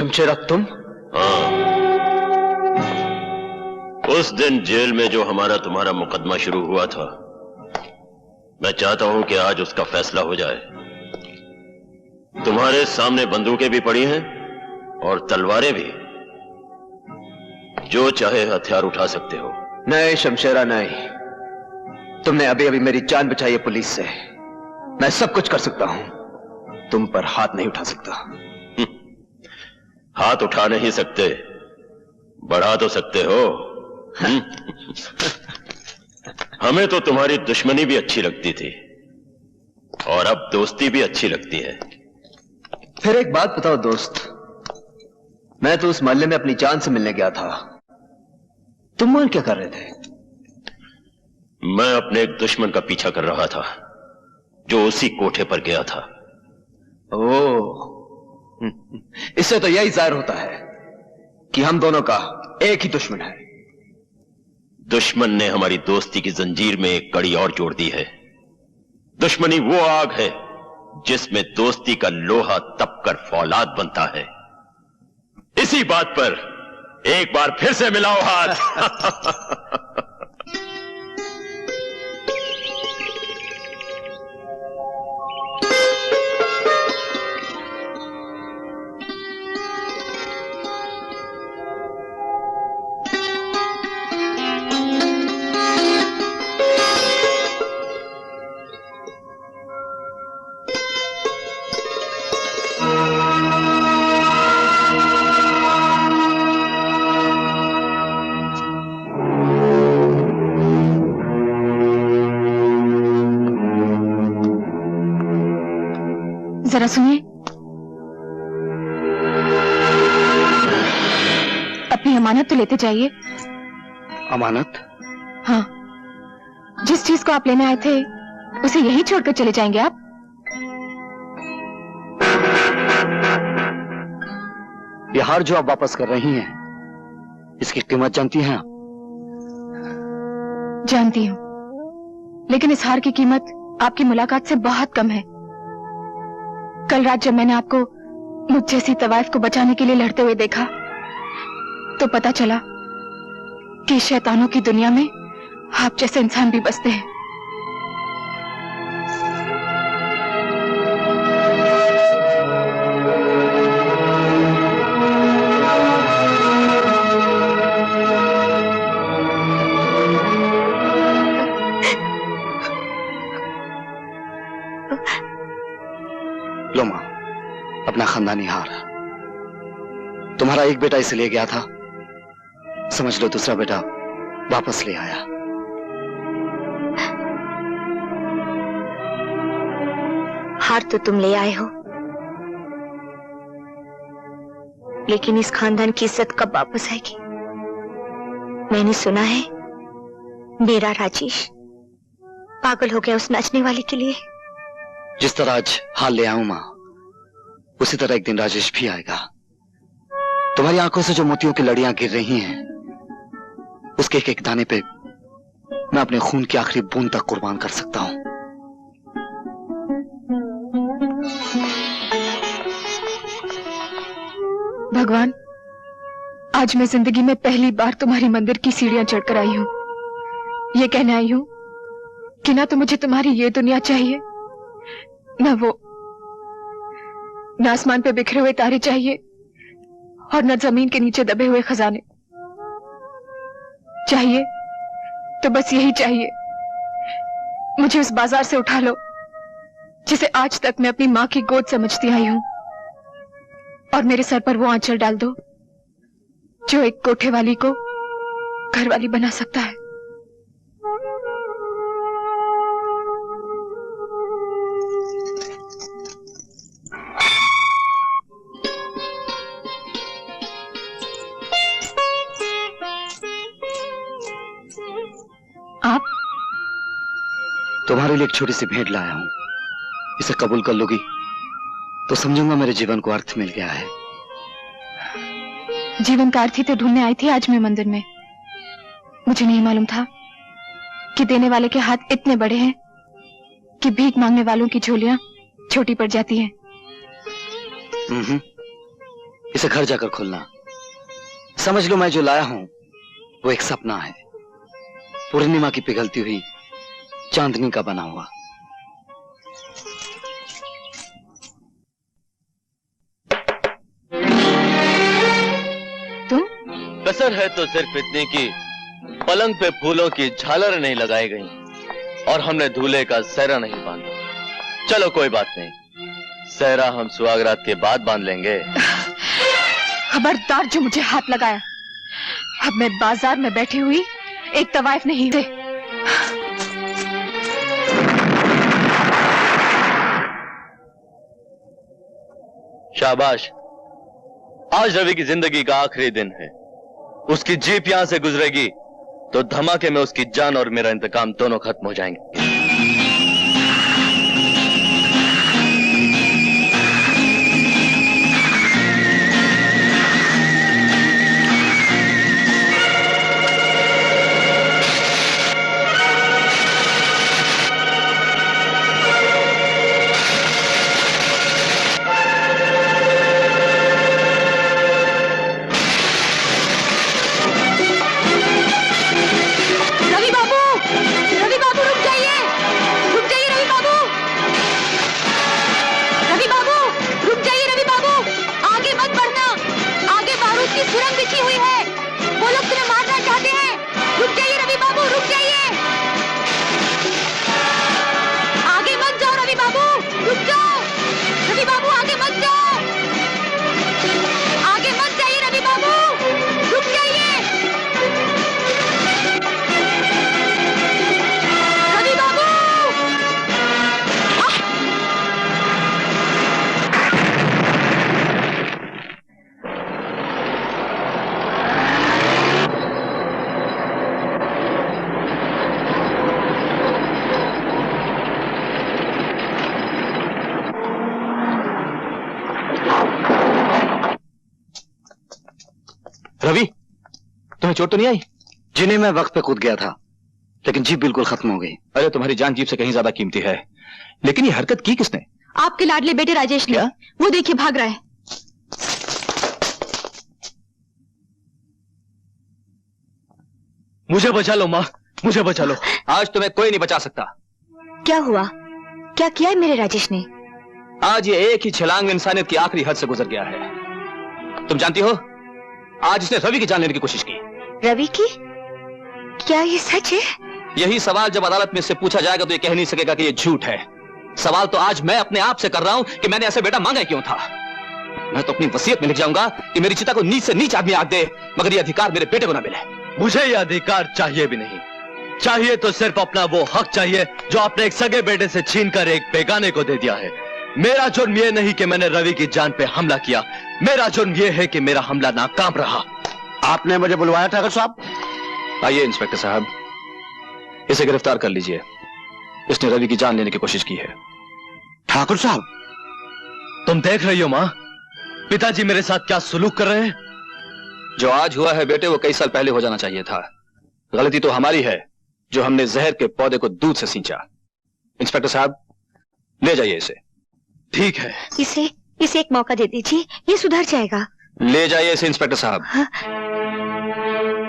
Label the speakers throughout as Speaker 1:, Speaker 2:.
Speaker 1: शमशेरा तुम?
Speaker 2: हाँ, उस दिन जेल में जो हमारा तुम्हारा मुकदमा शुरू हुआ था, मैं चाहता हूं कि आज उसका फैसला हो जाए। तुम्हारे सामने बंदूकें भी पड़ी हैं और तलवारें भी, जो चाहे हथियार उठा सकते हो।
Speaker 1: नहीं शमशेरा नहीं, तुमने अभी अभी मेरी जान बचाई है पुलिस से। मैं सब कुछ कर सकता हूं, तुम पर हाथ नहीं उठा सकता।
Speaker 2: हाथ उठा नहीं सकते, बढ़ा तो सकते हो। हमें तो तुम्हारी दुश्मनी भी अच्छी लगती थी और अब दोस्ती भी अच्छी लगती है।
Speaker 1: फिर एक बात बताओ दोस्त, मैं तो उस मोहल्ले में अपनी जान से मिलने गया था, तुम वहां क्या कर रहे थे?
Speaker 2: मैं अपने एक दुश्मन का पीछा कर रहा था जो उसी कोठे पर गया था।
Speaker 1: ओह, इससे तो यही जाहिर होता है कि हम दोनों का एक ही दुश्मन है।
Speaker 2: दुश्मन ने हमारी दोस्ती की जंजीर में एक कड़ी और जोड़ दी है। दुश्मनी वो आग है जिसमें दोस्ती का लोहा तपकर फौलाद बनता है। इसी बात पर एक बार फिर से मिलाओ हाथ।
Speaker 3: जरा सुनिए, अपनी अमानत तो लेते जाइए।
Speaker 1: अमानत?
Speaker 3: हाँ, जिस चीज को आप लेने आए थे उसे यही छोड़कर चले जाएंगे आप?
Speaker 1: ये हार जो आप वापस कर रही हैं, इसकी कीमत जानती हैं आप?
Speaker 3: जानती हूँ, लेकिन इस हार की कीमत आपकी मुलाकात से बहुत कम है। कल रात जब मैंने आपको मुझ जैसी तवाइफ को बचाने के लिए लड़ते हुए देखा तो पता चला कि शैतानों की दुनिया में आप जैसे इंसान भी बसते हैं।
Speaker 1: लो मां, अपना खानदानी हार। तुम्हारा एक बेटा इसे ले गया था, समझ लो दूसरा बेटा वापस ले आया।
Speaker 4: हार तो तुम ले आए हो, लेकिन इस खानदान की इज्जत कब वापस आएगी? मैंने सुना है मेरा राजेश पागल हो गया उस नाचने वाले के लिए।
Speaker 1: जिस तरह आज हाल ले आऊं मां, उसी तरह एक दिन राजेश भी आएगा। तुम्हारी आंखों से जो मोतियों की लड़ियां गिर रही हैं, उसके एक एक दाने पे मैं अपने खून की आखिरी बूंद तक कुर्बान कर सकता हूं।
Speaker 3: भगवान, आज मैं जिंदगी में पहली बार तुम्हारी मंदिर की सीढ़ियां चढ़कर आई हूं। ये कहने आई हूं कि ना तो मुझे तुम्हारी ये दुनिया चाहिए, न वो, न आसमान पे बिखरे हुए तारे चाहिए और न जमीन के नीचे दबे हुए खजाने। चाहिए तो बस यही चाहिए, मुझे उस बाजार से उठा लो जिसे आज तक मैं अपनी मां की गोद समझती आई हूं, और मेरे सर पर वो आंचल डाल दो जो एक कोठे वाली को घर वाली बना सकता है। आप?
Speaker 1: तुम्हारे लिए एक छोटी सी भेंट लाया हूं, इसे कबूल कर लोगी तो समझूंगा मेरे जीवन को अर्थ मिल गया है।
Speaker 3: जीवन का अर्थ ही तो ढूंढने आई थी आज मैं मंदिर में। मुझे नहीं मालूम था कि देने वाले के हाथ इतने बड़े हैं कि भीख मांगने वालों की झोलियां छोटी पड़ जाती हैं।
Speaker 1: इसे घर जाकर खोलना। समझ लो मैं जो लाया हूं वो एक सपना है, पूर्णिमा की पिघलती हुई चांदनी का बना हुआ।
Speaker 3: तुम?
Speaker 5: कसर है तो सिर्फ इतनी की पलंग पे फूलों की झालर नहीं लगाई गई और हमने दूल्हे का सहरा नहीं बांधा। चलो कोई बात नहीं, सहरा हम सुहागरात के बाद बांध लेंगे।
Speaker 3: खबरदार जो मुझे हाथ लगाया। अब मैं बाजार में बैठी हुई एक तवाइफ नहीं थे।
Speaker 5: शाबाश, आज रवि की जिंदगी का आखिरी दिन है। उसकी जीप यहां से गुजरेगी तो धमाके में उसकी जान और मेरा इंतकाम दोनों खत्म हो जाएंगे।
Speaker 1: रवि, तुम्हें चोट तो नहीं आई? जिन्हें मैं वक्त पे कूद गया था, लेकिन जीप बिल्कुल खत्म हो गई। अरे तुम्हारी जान जीप से कहीं ज्यादा कीमती है। लेकिन ये हरकत की किसने?
Speaker 3: आपके लाडले बेटे राजेश ने।
Speaker 1: क्या?
Speaker 3: वो देखिए भाग रहा है।
Speaker 5: मुझे बचा लो माँ, मुझे बचा लो।
Speaker 1: आज तुम्हें कोई नहीं बचा सकता।
Speaker 4: क्या हुआ? क्या किया है मेरे राजेश ने?
Speaker 1: आज ये एक ही छलांग में इंसानियत की आखिरी हद से गुजर गया है। तुम जानती हो, आज इसने रवि की जान लेने की कोशिश की।
Speaker 4: रवि की? क्या ये सच है?
Speaker 1: यही सवाल जब अदालत में इससे पूछा जाएगा तो ये कह नहीं सकेगा कि ये झूठ है। सवाल तो आज मैं अपने आप से कर रहा हूं कि मैंने ऐसे बेटा मांगा क्यों था। मैं तो अपनी वसीयत में लिख जाऊंगा कि मेरी चिता को नीच से नीच आदमी आग दे, मगर ये अधिकार मेरे बेटे को ना मिले।
Speaker 5: मुझे ये अधिकार चाहिए भी नहीं। चाहिए तो सिर्फ अपना वो हक चाहिए जो आपने एक सगे बेटे से छीनकर एक बेगाने को दे दिया है। मेरा जुर्म ये नहीं कि मैंने रवि की जान पे हमला किया, मेरा जुर्म ये है कि मेरा हमला नाकाम रहा।
Speaker 6: आपने मुझे बुलवाया ठाकुर साहब?
Speaker 1: आइए इंस्पेक्टर साहब, इसे गिरफ्तार कर लीजिए। इसने रवि की जान लेने की कोशिश की है।
Speaker 6: ठाकुर साहब,
Speaker 5: तुम देख रही हो माँ, पिताजी मेरे साथ क्या सुलूक कर रहे हैं।
Speaker 1: जो आज हुआ है बेटे, वो कई साल पहले हो जाना चाहिए था। गलती तो हमारी है जो हमने जहर के पौधे को दूध से सींचा। इंस्पेक्टर साहब, ले जाइए इसे।
Speaker 5: ठीक है।
Speaker 4: इसे एक मौका दे दीजिए, ये सुधर जाएगा।
Speaker 1: ले जाइए इसे इंस्पेक्टर साहब।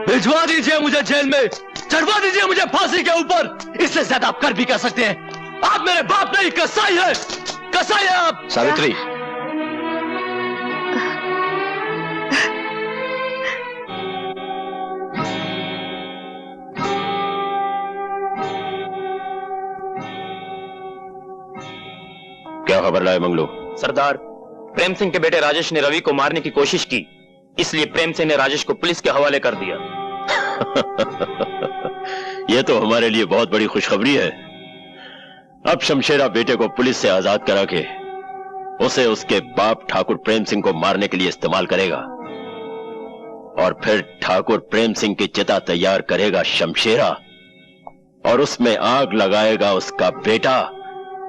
Speaker 5: भिजवा दीजिए मुझे जेल में, चढ़वा दीजिए मुझे फांसी के ऊपर। इससे ज्यादा आप कर भी कर सकते हैं। आप मेरे बाप नहीं, कसाई है, कसाई है आप।
Speaker 1: सावित्री,
Speaker 2: क्या खबर लाए मंगलू?
Speaker 7: सरदार, प्रेम सिंह के बेटे राजेश ने रवि को मारने की कोशिश की, इसलिए प्रेम सिंह ने राजेश को पुलिस के हवाले कर दिया।
Speaker 2: यह तो हमारे लिए बहुत बड़ी खुशखबरी है। अब शमशेरा बेटे को पुलिस से आजाद करा के उसे उसके बाप ठाकुर प्रेम सिंह को मारने के लिए इस्तेमाल करेगा, और फिर ठाकुर प्रेम सिंह की चिता तैयार करेगा शमशेरा, और उसमें आग लगाएगा उसका बेटा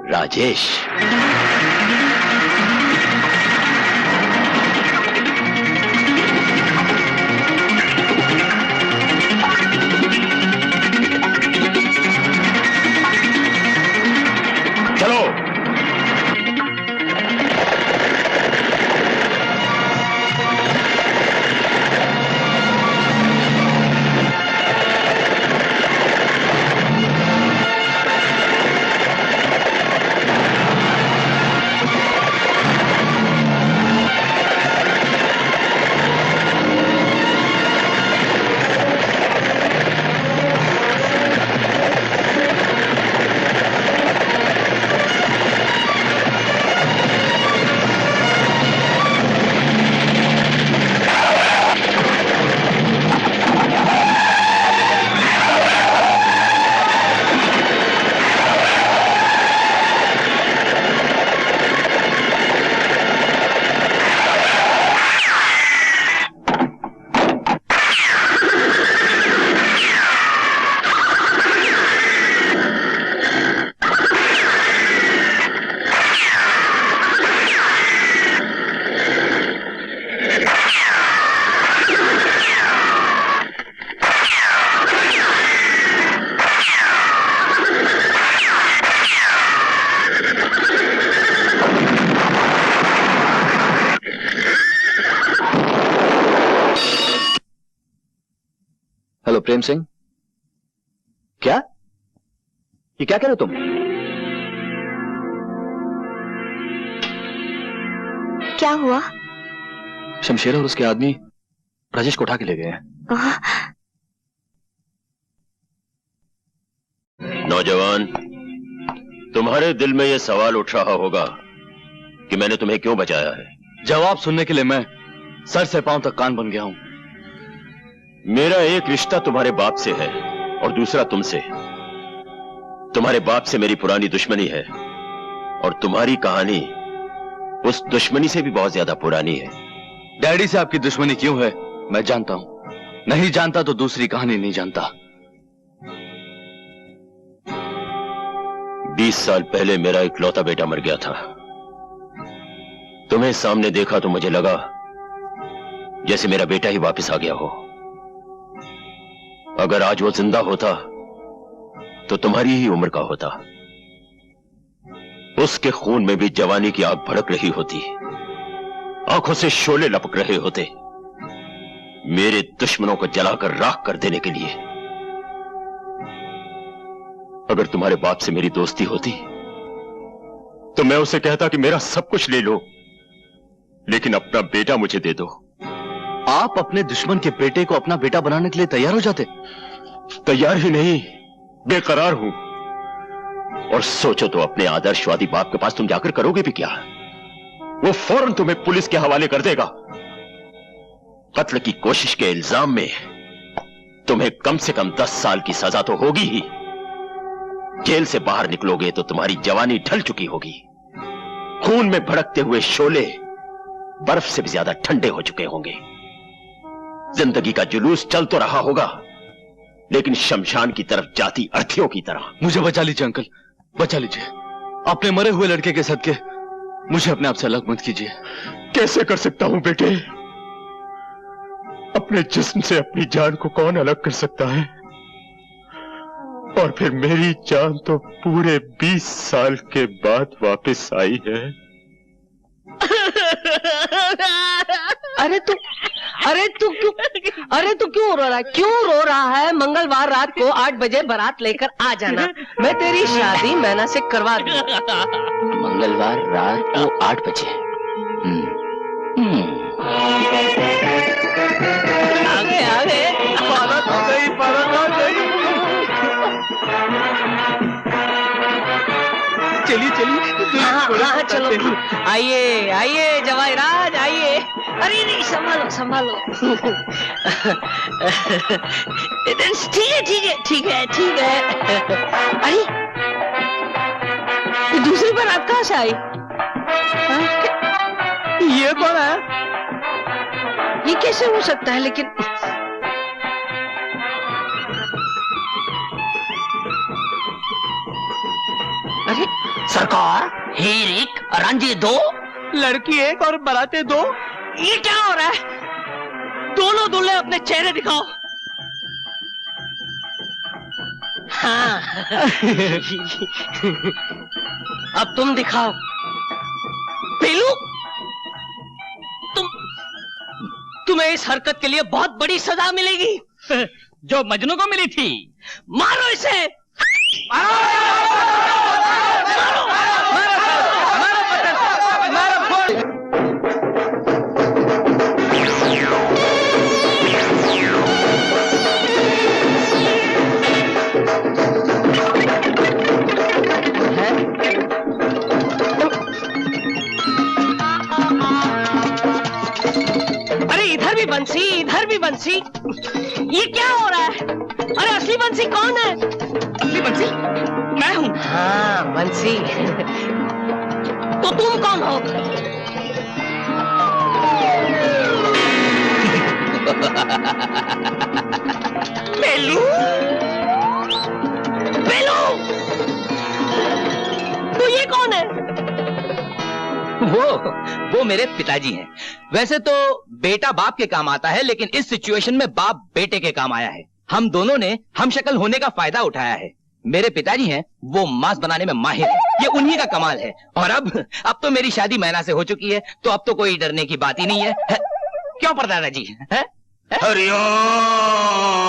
Speaker 2: राजेश। चलो।
Speaker 5: प्रेम सिंह, क्या ये क्या कह रहे हो तुम?
Speaker 4: क्या हुआ?
Speaker 5: शमशेर और उसके आदमी राजेश को उठा के ले गए हैं।
Speaker 2: नौजवान, तुम्हारे दिल में यह सवाल उठ रहा होगा कि मैंने तुम्हें क्यों बचाया है।
Speaker 5: जवाब सुनने के लिए मैं सर से पांव तक कान बन गया हूं।
Speaker 2: मेरा एक रिश्ता तुम्हारे बाप से है और दूसरा तुमसे। तुम्हारे बाप से मेरी पुरानी दुश्मनी है और तुम्हारी कहानी उस दुश्मनी से भी बहुत ज्यादा पुरानी है।
Speaker 5: डैडी से आपकी दुश्मनी क्यों है मैं जानता हूं, नहीं जानता तो दूसरी कहानी नहीं जानता।
Speaker 2: 20 साल पहले मेरा इकलौता बेटा मर गया था। तुम्हें सामने देखा तो मुझे लगा जैसे मेरा बेटा ही वापस आ गया हो। अगर आज वो जिंदा होता तो तुम्हारी ही उम्र का होता। उसके खून में भी जवानी की आग भड़क रही होती, आंखों से शोले लपक रहे होते, मेरे दुश्मनों को जलाकर राख कर देने के लिए। अगर तुम्हारे बाप से मेरी दोस्ती होती तो मैं उसे कहता कि मेरा सब कुछ ले लो, लेकिन अपना बेटा मुझे दे दो।
Speaker 5: आप अपने दुश्मन के बेटे को अपना बेटा बनाने के लिए तैयार हो जाते?
Speaker 2: तैयार ही नहीं, बेकरार हूं। और सोचो तो अपने आदर्शवादी बाप के पास तुम जाकर करोगे भी क्या? वो फौरन तुम्हें पुलिस के हवाले कर देगा। कत्ल की कोशिश के इल्जाम में तुम्हें कम से कम 10 साल की सजा तो होगी ही। जेल से बाहर निकलोगे तो तुम्हारी जवानी ढल चुकी होगी। खून में भड़कते हुए शोले बर्फ से भी ज्यादा ठंडे हो चुके होंगे। जिंदगी का जुलूस चल तो रहा होगा, लेकिन शमशान की तरफ जाती अर्थियों की तरह।
Speaker 5: मुझे बचा लीजिए अंकल, बचा लीजिए। अपने मरे हुए लड़के के सदके मुझे अपने आप से अलग मत कीजिए।
Speaker 2: कैसे कर सकता हूं बेटे? अपने जिस्म से अपनी जान को कौन अलग कर सकता है? और फिर मेरी जान तो पूरे 20 साल के बाद वापस आई है।
Speaker 8: अरे तू क्यों रो रहा है? क्यों रो रहा है? मंगलवार रात को 8 बजे बारात लेकर आ जाना, मैं तेरी शादी मैना से करवा दूंगा।
Speaker 1: मंगलवार रात को 8 बजे।
Speaker 8: आगे बारात आ गई। चलिए हाँ, चलो आइए जवाहराज आइए। अरे नहीं, संभालो। ठीक है। अरे दूसरी बारात कहाँ से आई? ये कौन है? ये कैसे हो सकता है? लेकिन अरे
Speaker 9: सरकार, हीर 1 रांझी 2,
Speaker 8: लड़की 1 और बाराते 2। ये क्या हो रहा है? दोनों दूल्हे अपने चेहरे दिखाओ। हाँ अब तुम दिखाओ। पेलू, तुम्हें इस हरकत के लिए बहुत बड़ी सजा मिलेगी, जो मजनू को मिली थी। मारो इसे। इधर भी बंसी। ये क्या हो रहा है? अरे असली बंसी कौन है? असली बंसी मैं हूँ। हाँ बंसी। तो तुम कौन हो? बेलू, तो ये कौन है?
Speaker 9: वो मेरे पिताजी हैं। वैसे तो बेटा बाप के काम आता है, लेकिन इस सिचुएशन में बाप बेटे के काम आया है। हम दोनों ने हम शक्ल होने का फायदा उठाया है। मेरे पिताजी हैं, वो मांस बनाने में माहिर है, ये उन्हीं का कमाल है। और अब तो मेरी शादी मैना से हो चुकी है, तो अब तो कोई डरने की बात ही नहीं है? क्यों परदादा जी?
Speaker 2: हरिओम।